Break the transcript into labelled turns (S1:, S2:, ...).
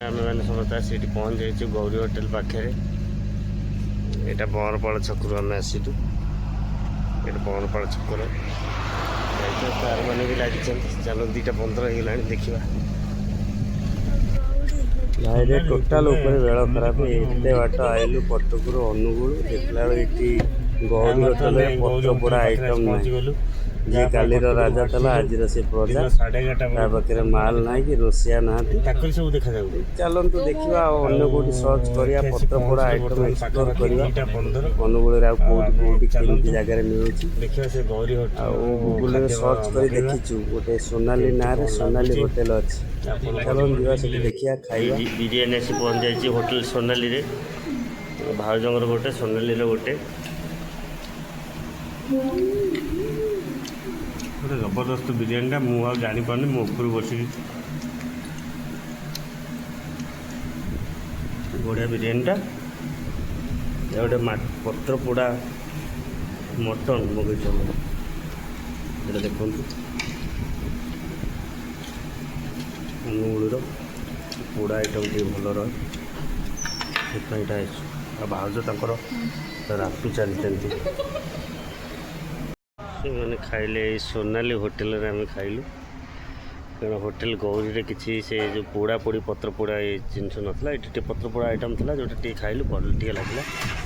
S1: आम मैंने समस्त आसी पहुँच जाइए गौरी होटेल पाखे यहाँ बरपाड़ छकु आम आसलु ये बरपाड़ छक तार मैंने भी लगी चलो 2:15 होगा देखा भाई टोटाल बेल खराब एत बाट आइलु कटक अनुगुल देखला ये गौरी होटेल पत्रपोड़ा आइटम ना जी काली राजा था आज से प्रजा पाखे माल ना कि रोसिया ना सब देखा चलतु देखा अन्न कौटी सर्च करा पत्रपोड़ा आइटम एक्सप्लोर करवा अनुगुल कौटी कमी जगार मिलूँ गूगल सर्च कर देखीचु गोटे सोनाली ना सोनाली होटेल अच्छी चलो जी देखिए खाଇବା बिरियानी आसी पहुँच जाइए होटेल सोनाली रे भाउजर गोटे सोनाली गोटे गोटे जबरदस्त बिरियानीटा मुझे जापारे मुझे बस बढ़िया बिरियानीटा गोटे पत्र पोड़ा मटन मगई ये देखो अनुगुल पोड़ा आइटम टे भल रहा भाउज तर रातु चलती मैंने खाइले सोनाली होटेल रे आम खाइलु कारण होटेल गौरी रे किसी से जो पोड़ा पोड़ी पत्र पोड़ा ये जिनस नाला ये पत्र पोड़ा आइटम था जो खाइलु भल लगे।